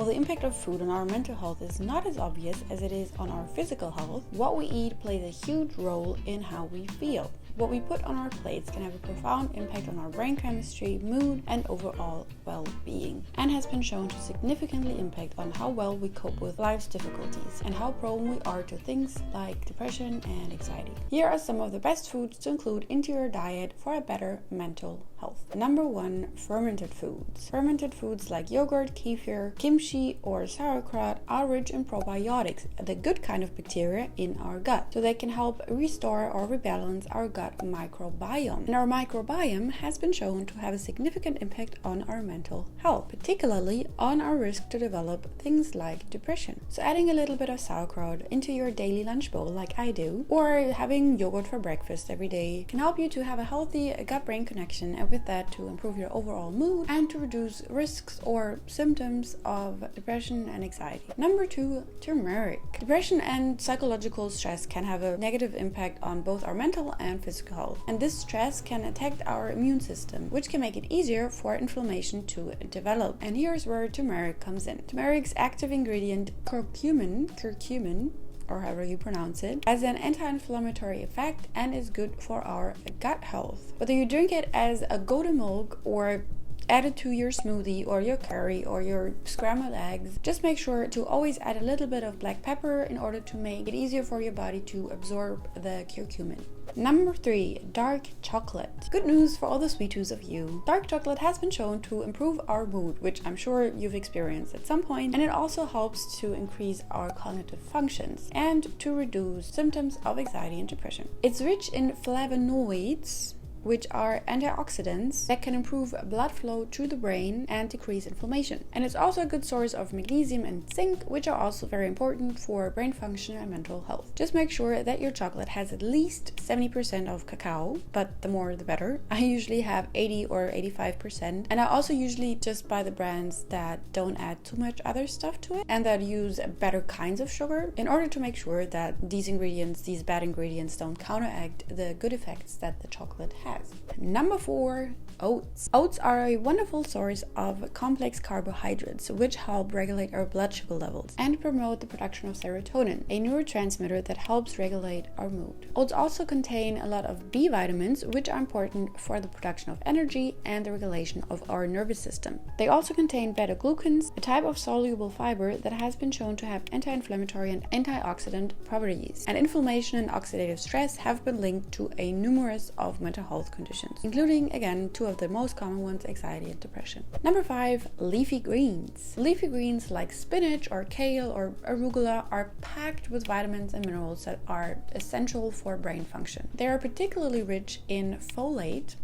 the impact of food on our mental health is not as obvious as it is on our physical health, what we eat plays a huge role in how we feel. What we put on our plates can have a profound impact on our brain chemistry, mood, and overall well-being, and has been shown to significantly impact on how well we cope with life's difficulties and how prone we are to things like depression and anxiety. Here are some of the best foods to include into your diet for a better mental health. Number 1, fermented foods. Fermented foods like yogurt, kefir, kimchi, or sauerkraut are rich in probiotics, the good kind of bacteria in our gut, so they can help restore or rebalance our gut microbiome. And our microbiome has been shown to have a significant impact on our mental health, particularly on our risk to develop things like depression. So adding a little bit of sauerkraut into your daily lunch bowl like I do, or having yogurt for breakfast every day can help you to have a healthy gut-brain connection, and with that to improve your overall mood and to reduce risks or symptoms of depression and anxiety. Number 2, turmeric. Depression and psychological stress can have a negative impact on both our mental and physical health, and this stress can attack our immune system, which can make it easier for inflammation to develop. And here's where turmeric comes in. Turmeric's active ingredient, curcumin, or however you pronounce it, has an anti-inflammatory effect and is good for our gut health. Whether you drink it as a goat milk or add it to your smoothie or your curry or your scrambled eggs, just make sure to always add a little bit of black pepper in order to make it easier for your body to absorb the curcumin. Number 3, dark chocolate. Good news for all the sweet tooths of you. Dark chocolate has been shown to improve our mood, which I'm sure you've experienced at some point, and it also helps to increase our cognitive functions and to reduce symptoms of anxiety and depression. It's rich in flavonoids, which are antioxidants that can improve blood flow to the brain and decrease inflammation. And it's also a good source of magnesium and zinc, which are also very important for brain function and mental health. Just make sure that your chocolate has at least 70% of cacao, but the more the better. I usually have 80 or 85%, and I also usually just buy the brands that don't add too much other stuff to it and that use better kinds of sugar in order to make sure that these bad ingredients don't counteract the good effects that the chocolate has. Number 4, oats. Oats are a wonderful source of complex carbohydrates which help regulate our blood sugar levels and promote the production of serotonin, a neurotransmitter that helps regulate our mood. Oats also contain a lot of B vitamins, which are important for the production of energy and the regulation of our nervous system. They also contain beta-glucans, a type of soluble fiber that has been shown to have anti-inflammatory and antioxidant properties. And inflammation and oxidative stress have been linked to a numerous of mental health conditions, including, again, 2 of the most common ones, anxiety and depression. Number 5, leafy greens. Leafy greens like spinach or kale or arugula are packed with vitamins and minerals that are essential for brain function. They are particularly rich in folate,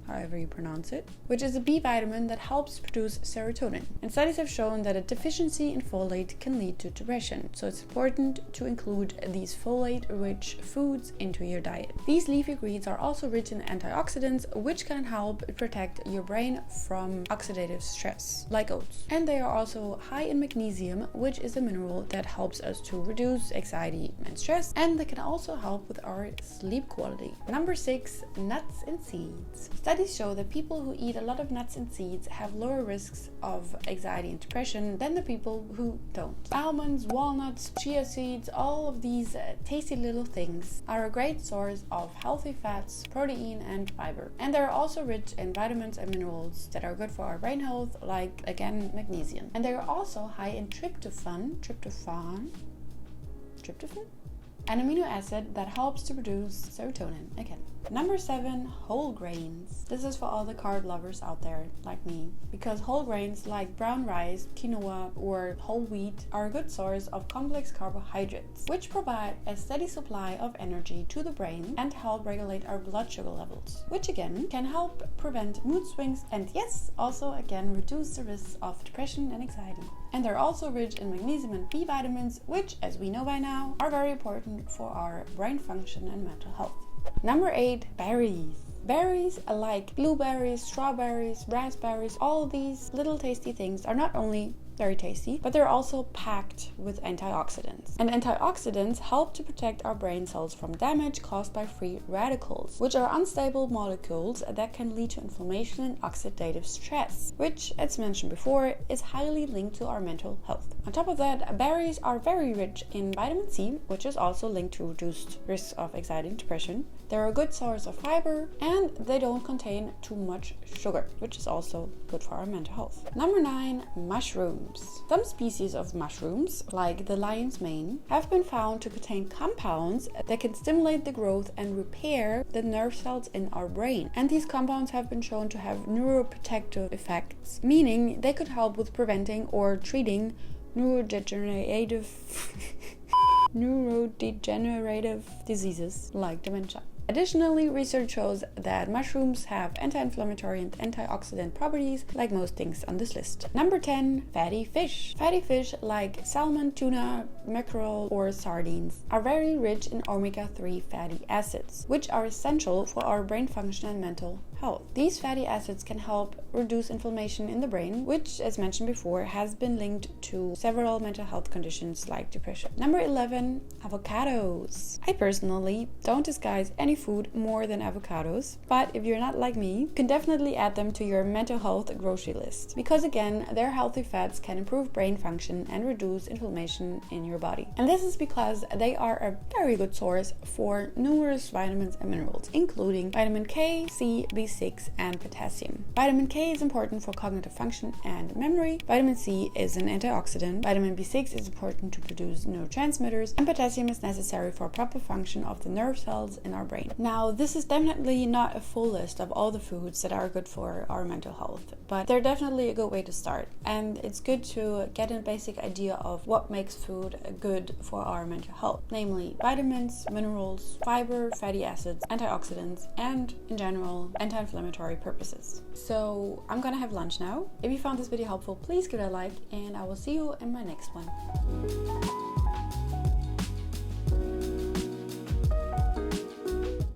however you pronounce it, which is a B vitamin that helps produce serotonin. And studies have shown that a deficiency in folate can lead to depression, so it's important to include these folate-rich foods into your diet. These leafy greens are also rich in antioxidants, which can help protect your brain from oxidative stress, like oats. And they are also high in magnesium, which is a mineral that helps us to reduce anxiety and stress, and that can also help with our sleep quality. Number 6, nuts and seeds. Studies show that people who eat a lot of nuts and seeds have lower risks of anxiety and depression than the people who don't. Almonds, walnuts, chia seeds, all of these tasty little things are a great source of healthy fats, protein, and fiber. And they're also rich in vitamins and minerals that are good for our brain health, like, again, magnesium. And they're also high in tryptophan, an amino acid that helps to produce serotonin, again. Number 7, whole grains. This is for all the carb lovers out there, like me, because whole grains like brown rice, quinoa, or whole wheat are a good source of complex carbohydrates, which provide a steady supply of energy to the brain and help regulate our blood sugar levels, which again can help prevent mood swings and, yes, also again reduce the risks of depression and anxiety. And they're also rich in magnesium and B vitamins, which, as we know by now, are very important for our brain function and mental health. Number 8, berries. Berries like blueberries, strawberries, raspberries, all these little tasty things are not only very tasty, but they're also packed with antioxidants. And antioxidants help to protect our brain cells from damage caused by free radicals, which are unstable molecules that can lead to inflammation and oxidative stress, which, as mentioned before, is highly linked to our mental health. On top of that, berries are very rich in vitamin C, which is also linked to reduced risk of anxiety and depression. They're a good source of fiber, and they don't contain too much sugar, which is also good for our mental health. Number 9, mushrooms. Some species of mushrooms, like the lion's mane, have been found to contain compounds that can stimulate the growth and repair the nerve cells in our brain. And these compounds have been shown to have neuroprotective effects, meaning they could help with preventing or treating neurodegenerative diseases like dementia. Additionally, research shows that mushrooms have anti-inflammatory and antioxidant properties like most things on this list. Number 10, fatty fish. Fatty fish like salmon, tuna, mackerel, or sardines are very rich in omega-3 fatty acids, which are essential for our brain function and mental health. These fatty acids can help reduce inflammation in the brain, which, as mentioned before, has been linked to several mental health conditions like depression. Number 11, avocados. I personally don't disguise any food more than avocados, but if you're not like me, you can definitely add them to your mental health grocery list, because again, their healthy fats can improve brain function and reduce inflammation in your body. And this is because they are a very good source for numerous vitamins and minerals, including vitamin K, C, B6, and potassium. Vitamin K is important for cognitive function and memory. Vitamin C is an antioxidant. Vitamin B6 is important to produce neurotransmitters, and potassium is necessary for proper function of the nerve cells in our brain. Now, this is definitely not a full list of all the foods that are good for our mental health, but they're definitely a good way to start. And it's good to get a basic idea of what makes food good for our mental health, namely vitamins, minerals, fiber, fatty acids, antioxidants, and in general, anti-inflammatory purposes. So I'm gonna have lunch now. If you found this video helpful, please give it a like, and I will see you in my next one.